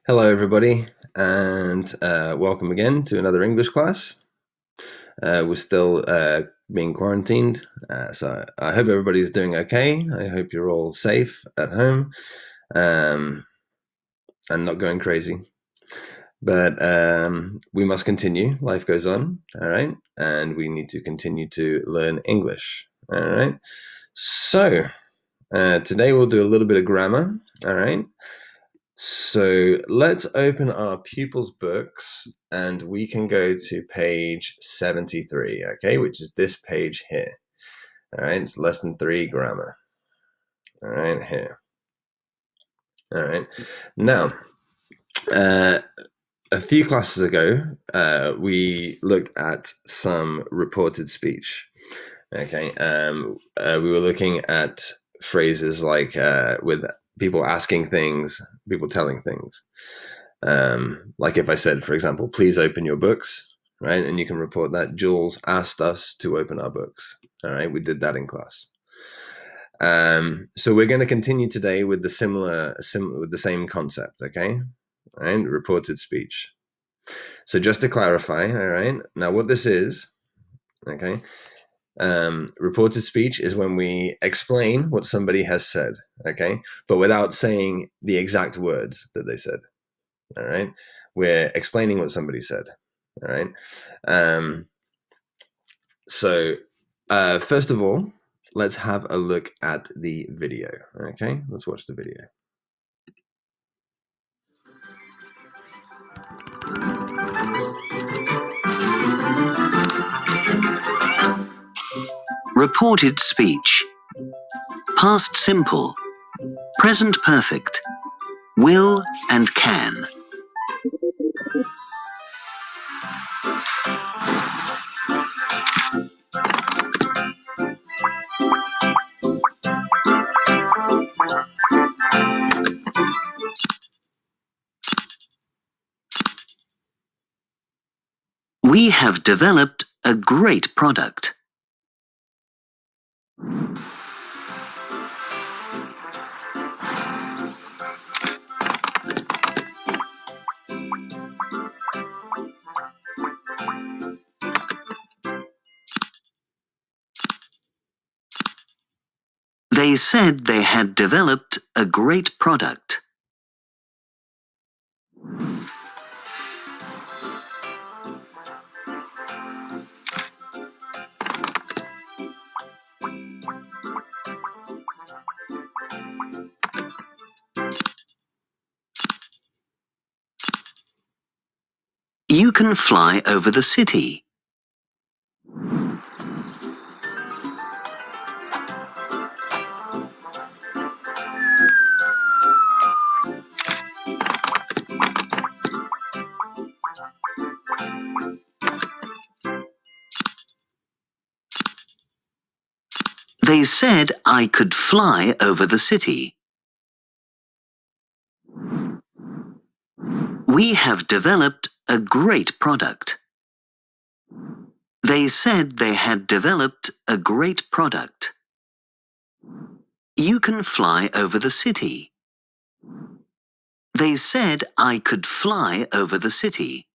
Hello, everybody, and welcome again to another English class. We're still being quarantined, so I hope everybody's doing okay. I hope you're all safe at home and not going crazy. But we must continue. Life goes on, all right? And we need to continue to learn English, all right? So today we'll do a little bit of grammar, all right? So let's open our pupils' books and we can go to page 73, okay, which is this page here. All right, it's lesson 3 grammar. All right, here. All right, now, a few classes ago, we looked at some reported speech. Okay, we were looking at phrases like with people asking things, people telling things. Like if I said, for example, please open your books, right? And you can report that Jules asked us to open our books. All right, we did that in class. So we're going to continue today with with the same concept, okay? All right, reported speech. So just to clarify, all right, now what this is, okay? Reported speech is when we explain what somebody has said, okay, but without saying the exact words that they said. All right, we're explaining what somebody said. All right. So first of all, let's have a look at the video. Okay, let's watch the video. Reported speech. Past simple. Present perfect. Will and can. We have developed a great product. They said they had developed a great product. You can fly over the city. They said I could fly over the city. We have developed a great product. They said they had developed a great product. You can fly over the city. They said I could fly over the city.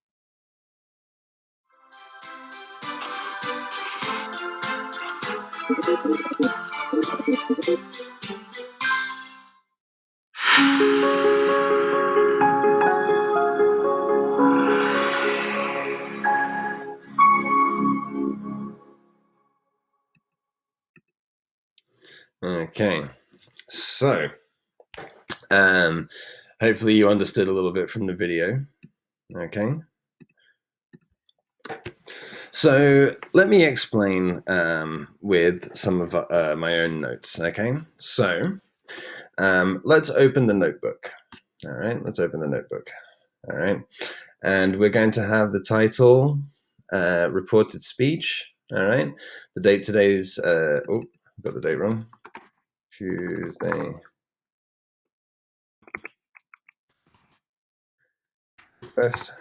Okay, so hopefully you understood a little bit from the video. Okay. So let me explain with some of my own notes. Okay, so let's open the notebook. All right, let's open the notebook. All right, and we're going to have the title, reported speech. All right, the date today is got the date wrong. Tuesday. First.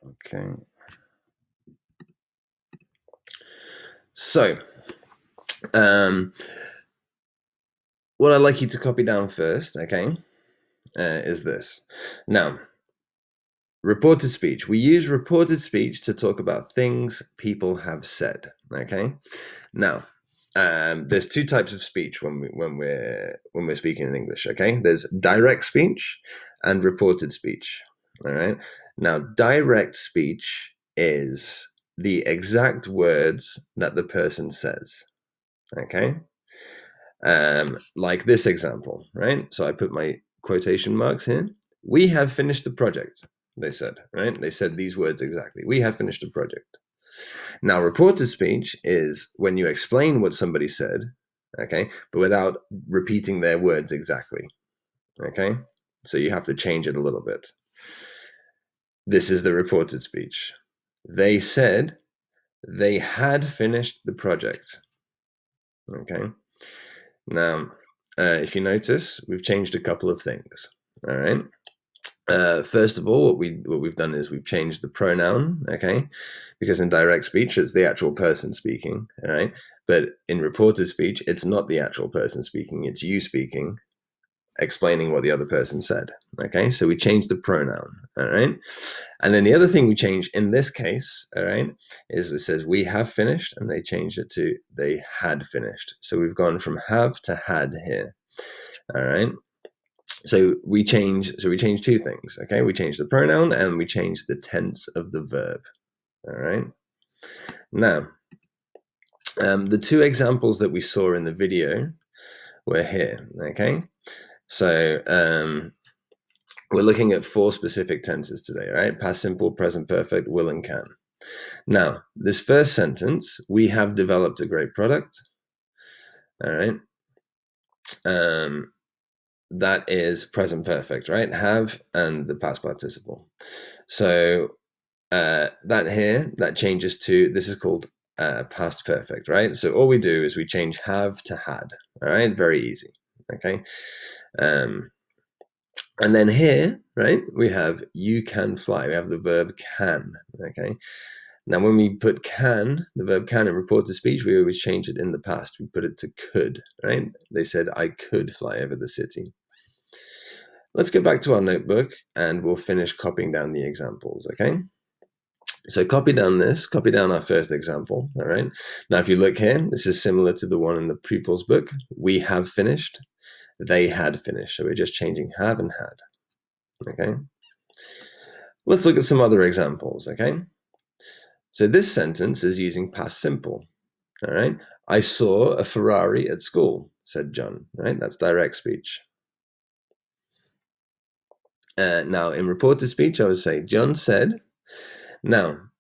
Okay. So, what I'd like you to copy down first, okay, is this. Now, reported speech. We use reported speech to talk about things people have said. Okay. Now, there's two types of speech when we're speaking in English. Okay. There's direct speech and reported speech. All right. Now, direct speech is the exact words that the person says. Okay. Like this example, right? So I put my quotation marks here. We have finished the project, they said, right? They said these words exactly. We have finished the project. Now, reported speech is when you explain what somebody said, okay, but without repeating their words exactly, okay? So you have to change it a little bit. This is the reported speech. They said they had finished the project, okay? Now, if you notice, we've changed a couple of things, all right? First of all, what we've done is we've changed the pronoun, okay? Because in direct speech, it's the actual person speaking, all right? But in reported speech, it's not the actual person speaking, it's you speaking, explaining what the other person said, okay? So we changed the pronoun, all right? And then the other thing we changed in this case, all right, is it says we have finished, and they changed it to they had finished. So we've gone from have to had here, all right? So we change two things, okay? We change the pronoun and we change the tense of the verb, all right? Now, the two examples that we saw in the video were here, okay? So we're looking at 4 specific tenses today, right? Past simple, present perfect, will, and can. Now, this first sentence, we have developed a great product, all right? That is present perfect, right? Have and the past participle. So that changes to, this is called past perfect, right? So all we do is we change have to had, all right? Very easy, okay? And then here, right, we have you can fly. We have the verb can, okay? Now, when we put can, the verb can in reported speech, we always change it in the past. We put it to could, right? They said, I could fly over the city. Let's go back to our notebook and we'll finish copying down the examples, okay? So copy down our first example, all right? Now, if you look here, this is similar to the one in the pupils book. We have finished, they had finished. So we're just changing have and had, okay? Let's look at some other examples, okay? So this sentence is using past simple, all right? I saw a Ferrari at school, said John, right? That's direct speech. Now, in reported speech, I would say John said. Now,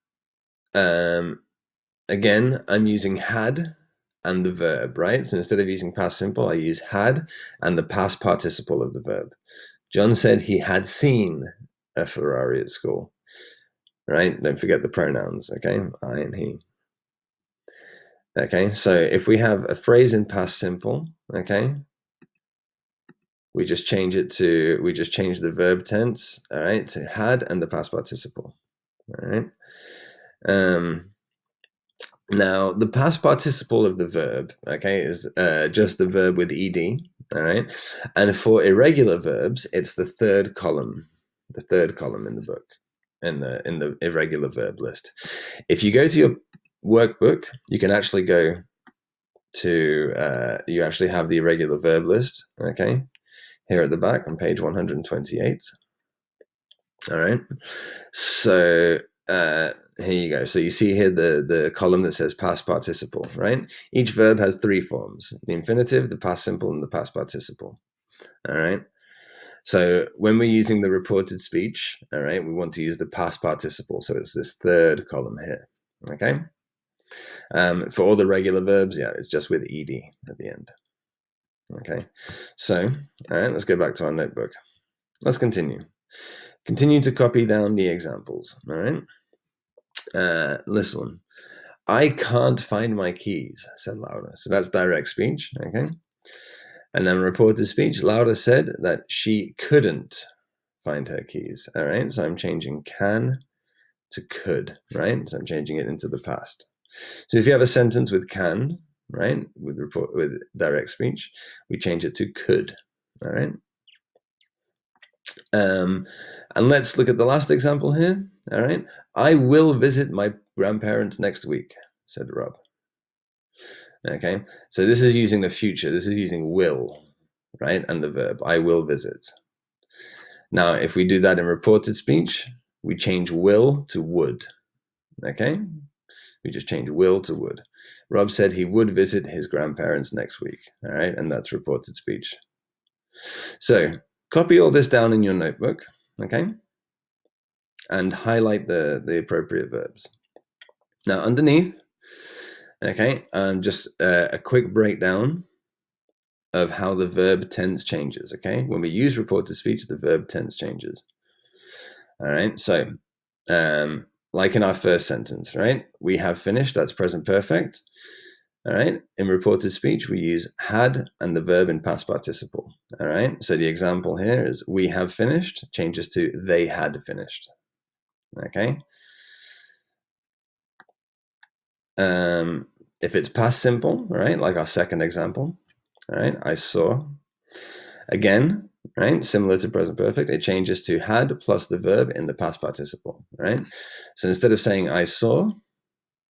again, I'm using had and the verb, right? So instead of using past simple, I use had and the past participle of the verb. John said he had seen a Ferrari at school, right? Don't forget the pronouns, okay? I and he. Okay, so if we have a phrase in past simple, okay, we just change the verb tense, all right, to had and the past participle, all right? Now, the past participle of the verb, okay, is just the verb with ed, all right? And for irregular verbs, it's the third column in the book, in the irregular verb list. If you go to your workbook, you can actually go to, you actually have the irregular verb list, okay, here at the back on page 128. All right. So here you go. So you see here the column that says past participle, right? Each verb has 3 forms: the infinitive, the past simple, and the past participle. All right. So when we're using the reported speech, all right, we want to use the past participle. So it's this third column here. Okay. For all the regular verbs, yeah, it's just with ed at the end. Okay. So, all right, let's go back to our notebook. Let's continue. Continue to copy down the examples, all right? This one. I can't find my keys, said Laura. So that's direct speech, okay? And then reported speech, Laura said that she couldn't find her keys, all right? So I'm changing can to could, right? So I'm changing it into the past. So if you have a sentence with can, right, with direct speech, we change it to could, all right? And let's look at the last example here, all right? I will visit my grandparents next week, said Rob. Okay, so this is using the future. This is using will, right? And the verb, I will visit. Now, if we do that in reported speech, we change will to would, okay? We just change will to would. Rob said he would visit his grandparents next week, all right? And that's reported speech. So copy all this down in your notebook, okay? And highlight the appropriate verbs. Now, underneath, okay, just a quick breakdown of how the verb tense changes, okay? When we use reported speech, the verb tense changes. All right, so like in our first sentence, right? We have finished, that's present perfect. All right, in reported speech, we use had and the verb in past participle. All right, so the example here is we have finished, changes to they had finished. Okay. If it's past simple, right, like our second example, all right, I saw. Again, right, similar to present perfect, it changes to had plus the verb in the past participle, right? So instead of saying I saw,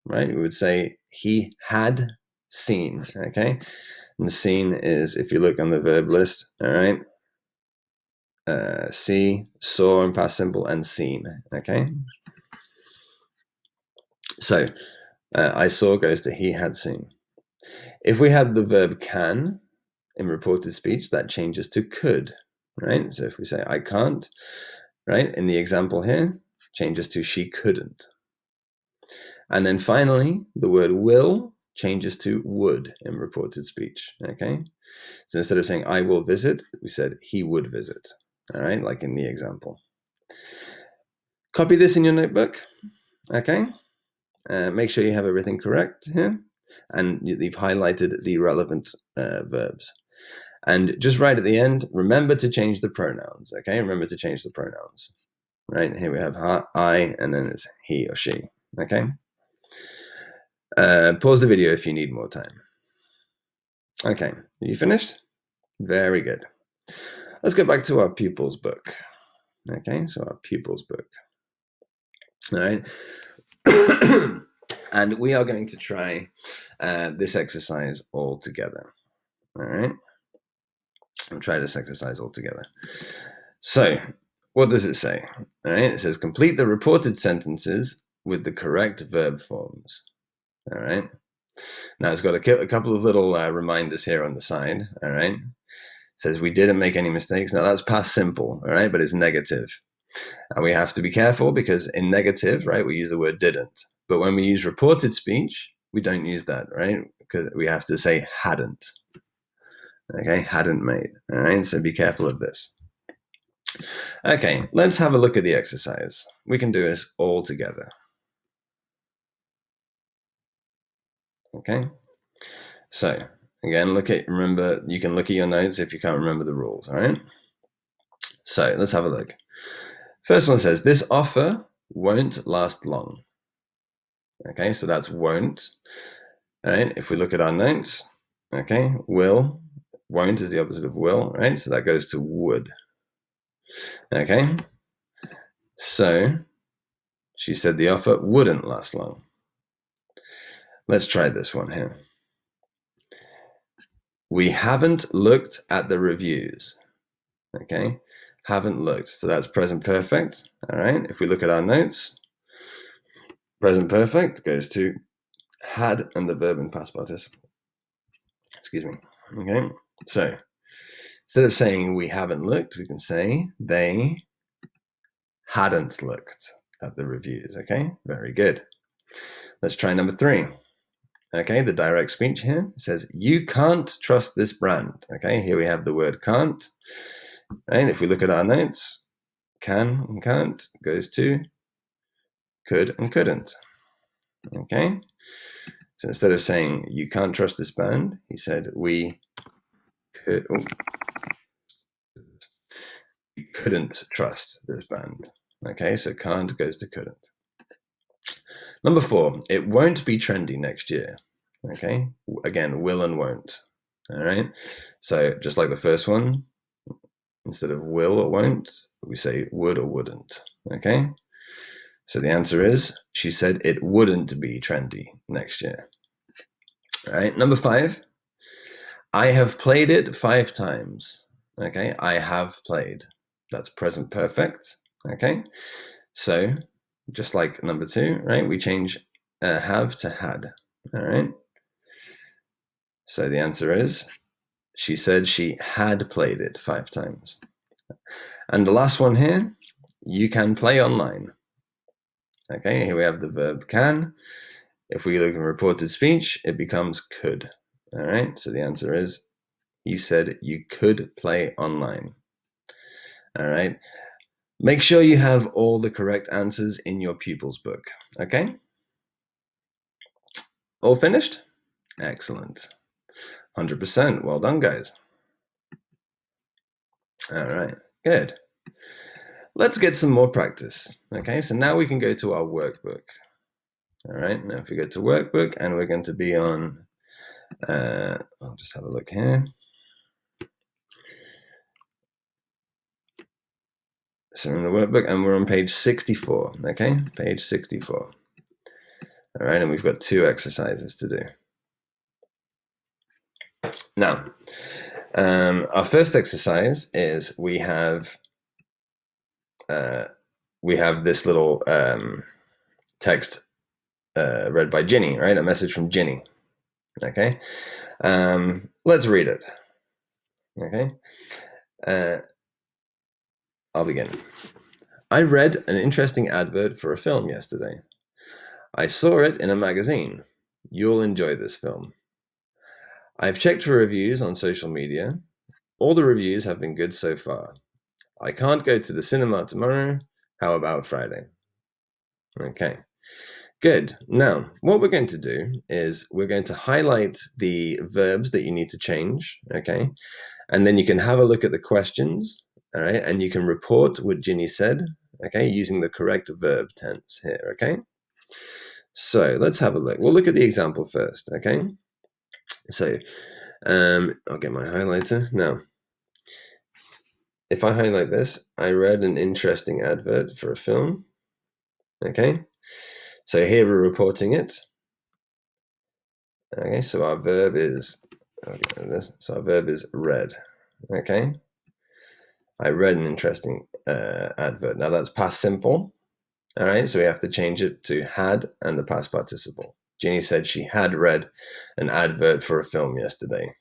right, we would say he had seen, okay? And the seen is, if you look on the verb list, all right, see, saw in past simple, and seen, okay? So I saw goes to he had seen. If we had the verb can in reported speech, that changes to could, right? So if we say I can't, right, in the example here, changes to she couldn't. And then finally, the word will changes to would in reported speech, okay? So instead of saying I will visit, we said he would visit, all right, like in the example. Copy this in your notebook, okay? Make sure you have everything correct here, and you've highlighted the relevant verbs. And just right at the end, remember to change the pronouns, okay? Remember to change the pronouns, right? Here we have I, and then it's he or she, okay? Pause the video if you need more time. Okay, are you finished? Very good. Let's go back to our pupils book. Okay, so our pupils book. All right. And we are going to try this exercise all together. All right. I'll try this exercise all together. So, what does it say? All right. It says complete the reported sentences with the correct verb forms. All right. Now it's got a couple of little reminders here on the side. All right. It says we didn't make any mistakes. Now that's past simple. All right, but it's negative. And we have to be careful because in negative, right, we use the word didn't. But when we use reported speech, we don't use that, right? Because we have to say hadn't. Okay, hadn't made. All right, so be careful of this. Okay, let's have a look at the exercise. We can do this all together. Okay, so again, remember, you can look at your notes if you can't remember the rules, all right? So let's have a look. First one says, this offer won't last long. Okay, so that's won't. All right, if we look at our notes, okay, won't is the opposite of will, right? So that goes to would. Okay, so she said the offer wouldn't last long. Let's try this one here. We haven't looked at the reviews. Okay, haven't looked. So that's present perfect. All right, if we look at our notes, present perfect goes to had and the verb in past participle. Excuse me. Okay, so instead of saying we haven't looked, we can say they hadn't looked at the reviews. Okay, very good. Let's try number 3. Okay, the direct speech here says you can't trust this brand. Okay, here we have the word can't. Right, if we look at our notes, can and can't goes to could and couldn't. Okay, so instead of saying you can't trust this brand, he said we couldn't trust this band. Okay, so can't goes to couldn't. Number 4, it won't be trendy next year. Okay, again, will and won't. All right, so just like the first one, instead of will or won't, we say would or wouldn't. Okay, so the answer is, she said it wouldn't be trendy next year. All right, number 5, I have played it 5 times. Okay, I have played. That's present perfect. Okay, so just like number 2, right, we change have to had. All right, so the answer is, she said she had played it 5 times. And the last one here, you can play online. Okay, here we have the verb can. If we look in reported speech, it becomes could. All right, so the answer is, he said you could play online. All right, make sure you have all the correct answers in your pupils book. Okay, all finished? Excellent. 100%. Well done, guys. All right, good. Let's get some more practice. Okay, so now we can go to our workbook. All right, now if we go to workbook, and we're going to be on, I'll just have a look here. So we're in the workbook, and we're on page 64, okay? Page 64. All right, and we've got 2 exercises to do. Now, our first exercise is we have this little text read by Ginny, right? A message from Ginny. Okay, let's read it. Okay, I'll begin. I read an interesting advert for a film yesterday. I saw it in a magazine. You'll enjoy this film. I've checked for reviews on social media. All the reviews have been good so far. I can't go to the cinema tomorrow. How about Friday? Okay, good. Now, what we're going to do is we're going to highlight the verbs that you need to change, okay? And then you can have a look at the questions, all right? And you can report what Ginny said, okay, using the correct verb tense here, okay? So let's have a look. We'll look at the example first, okay? So I'll get my highlighter. Now, if I highlight this, I read an interesting advert for a film, okay? So here we're reporting it. Okay, so our verb is, our verb is read, okay? I read an interesting advert. Now that's past simple, all right? So we have to change it to had and the past participle. Ginny said she had read an advert for a film yesterday.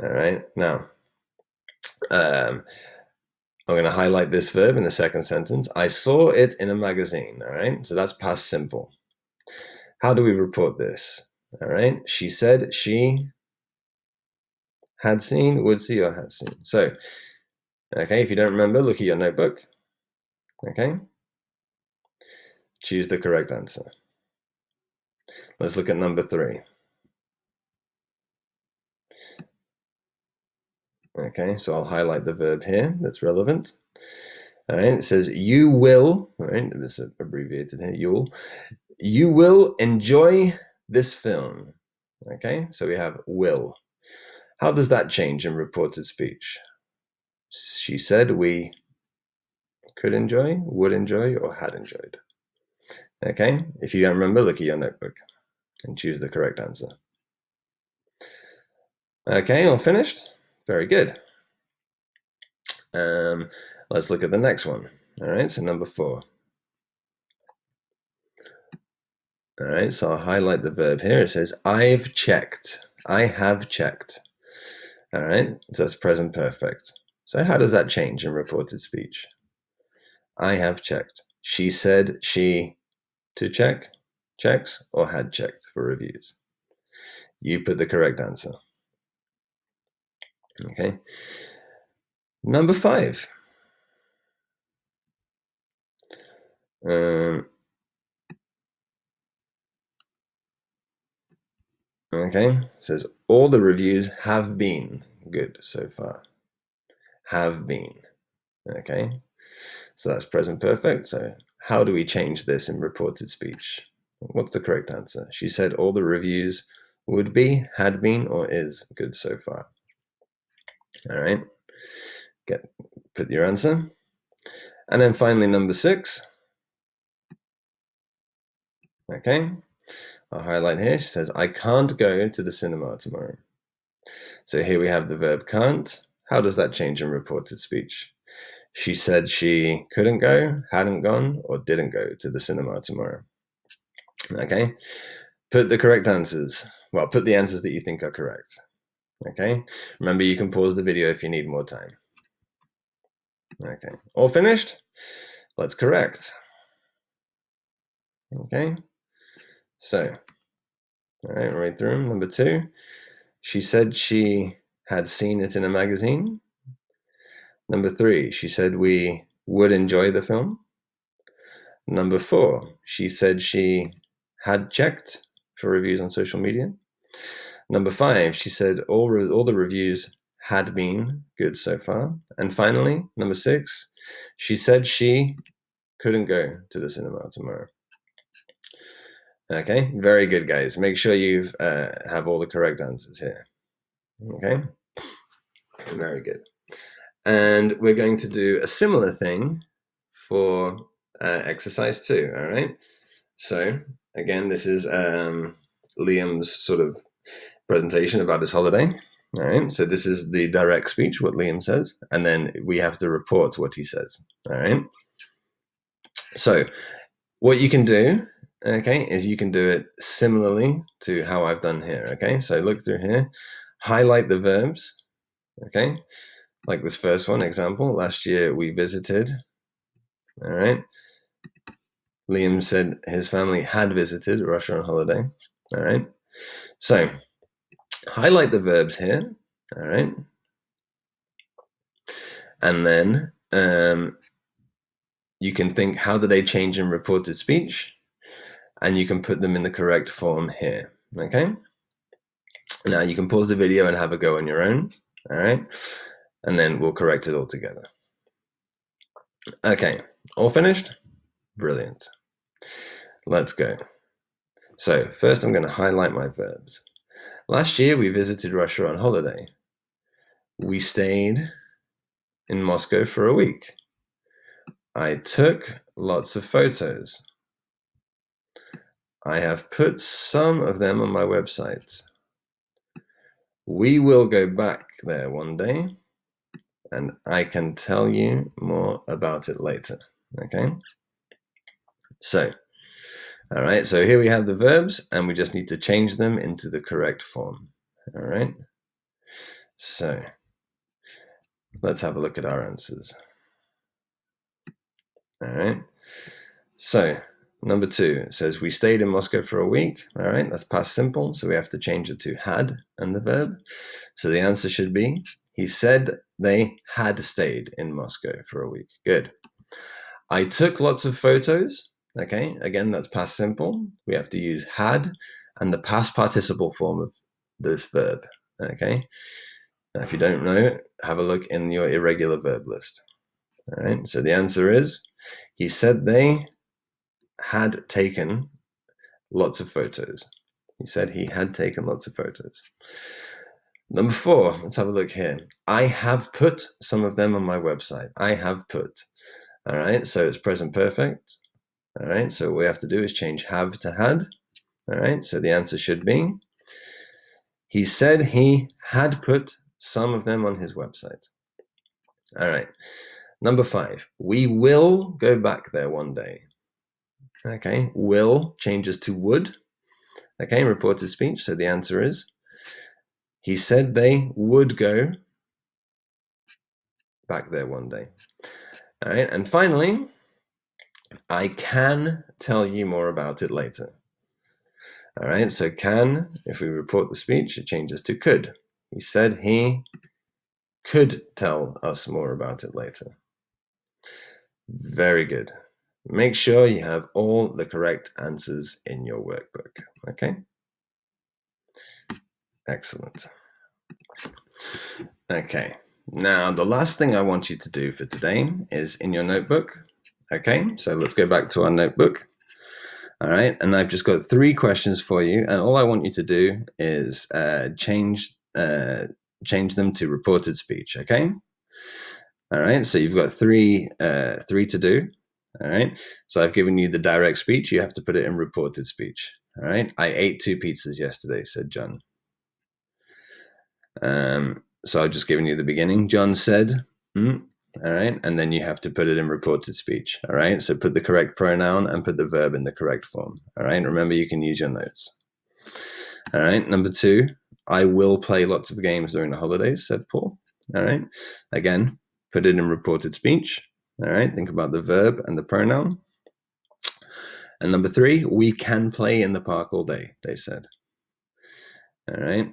All right, now I'm going to highlight this verb in the second sentence. I saw it in a magazine, all right? So that's past simple. How do we report this? All right, she said she had seen, would see, or had seen. So, okay, if you don't remember, look at your notebook. Okay, choose the correct answer. Let's look at number 3. Okay, so I'll highlight the verb here that's relevant. All right, it says you will, all right, this is abbreviated here, you will enjoy this film. Okay, so we have will. How does that change in reported speech? She said we could enjoy, would enjoy, or had enjoyed. Okay, if you don't remember, look at your notebook and choose the correct answer. Okay, all finished? Very good. Let's look at the next one. All right, so number 4. All right, so I'll highlight the verb here. It says, I've checked. I have checked. All right, so that's present perfect. So how does that change in reported speech? I have checked. She said she to check, checks, or had checked for reviews. You put the correct answer. Okay. Number 5. Okay, it says all the reviews have been good so far. Have been. Okay, so that's present perfect. So how do we change this in reported speech? What's the correct answer? She said all the reviews would be, had been, or is good so far. All right, put your answer. And then finally, number 6. Okay, I'll highlight here. She says, I can't go to the cinema tomorrow. So here we have the verb can't. How does that change in reported speech? She said she couldn't go, hadn't gone, or didn't go to the cinema tomorrow. Okay, put the correct answers. Well, put the answers that you think are correct. Okay, remember you can pause the video if you need more time. Okay, all finished? Let's correct. Okay, so, all right, right through them. Number 2, she said she had seen it in a magazine. Number 3, she said we would enjoy the film. Number 4, she said she had checked for reviews on social media. Number 5, she said all the reviews had been good so far. And finally, number 6, she said she couldn't go to the cinema tomorrow. Okay, very good, guys. Make sure you have all the correct answers here. Okay, very good. And we're going to do a similar thing for exercise 2, all right? So, again, this is Liam's sort of presentation about his holiday. All right, so this is the direct speech, what Liam says, and then we have to report what he says. All right, so what you can do, okay, is you can do it similarly to how I've done here. Okay, so look through here, highlight the verbs. Okay, like this first one example, last year we visited. All right, Liam said his family had visited Russia on holiday. All right, so highlight the verbs here. All right, and then you can think, how do they change in reported speech? And you can put them in the correct form here. Okay, now you can pause the video and have a go on your own. All right, and then we'll correct it all together. Okay, all finished? Brilliant. Let's go. So first I'm going to highlight my verbs. Last year we visited Russia on holiday. We stayed in Moscow for a week. I took lots of photos. I have put some of them on my website. We will go back there one day, and I can tell you more about it later. Okay? So, all right, so here we have the verbs, and we just need to change them into the correct form. All right? So, let's have a look at our answers. All right? So, number 2, it says, we stayed in Moscow for a week. All right, that's past simple, so we have to change it to had and the verb. So the answer should be, he said they had stayed in Moscow for a week. Good. I took lots of photos. Okay, again, that's past simple. We have to use had and the past participle form of this verb. Okay, now if you don't know, have a look in your irregular verb list. All right, so the answer is, he said they had taken lots of photos. He said he had taken lots of photos. Number 4, let's have a look here. I have put some of them on my website. I have put. All right, so it's present perfect. All right, so what we have to do is change have to had. All right, so the answer should be, he said he had put some of them on his website. All right, number 5, we will go back there one day. Okay, will changes to would. Okay, reported speech, so the answer is, he said they would go back there one day. All right, and finally, I can tell you more about it later. All right, so can, if we report the speech, it changes to could. He said he could tell us more about it later. Very good. Make sure you have all the correct answers in your workbook. Okay? Excellent. Okay, Now, the last thing I want you to do for today is in your notebook. Okay, so let's go back to our notebook. All right, and I've just got 3 questions for you, and all I want you to do is change them to reported speech. Okay. All right, so you've got three to do. All right, so I've given you the direct speech. You have to put it in reported speech. All right, I ate 2 pizzas yesterday, said John. So I've just given you the beginning. John said, all right, and then you have to put it in reported speech. All right, so put the correct pronoun and put the verb in the correct form. All right, remember you can use your notes. All right, number 2, I will play lots of games during the holidays, said Paul. All right, again, put it in reported speech. All right, think about the verb and the pronoun. And number 3, we can play in the park all day, they said. All right,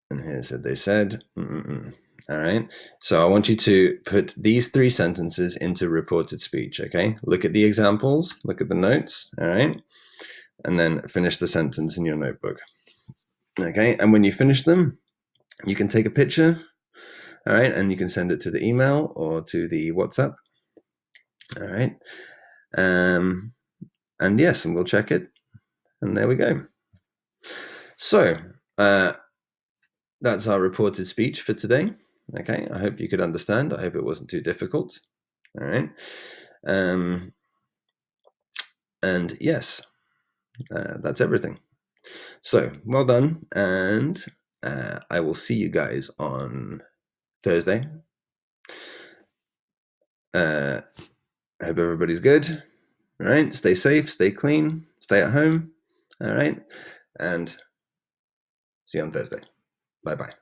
and here said they said. All right, so I want you to put these 3 sentences into reported speech. Okay, look at the examples, look at the notes. All right, and then finish the sentence in your notebook. Okay, and when you finish them, you can take a picture. All right, and you can send it to the email or to the WhatsApp. All right, and yes, and we'll check it, and there we go. So that's our reported speech for today. Okay, I hope you could understand. I hope it wasn't too difficult. All right, and yes, that's everything. So well done, and I will see you guys on Thursday. I hope everybody's good. All right, stay safe, stay clean, stay at home. All right, and see you on Thursday. Bye-bye.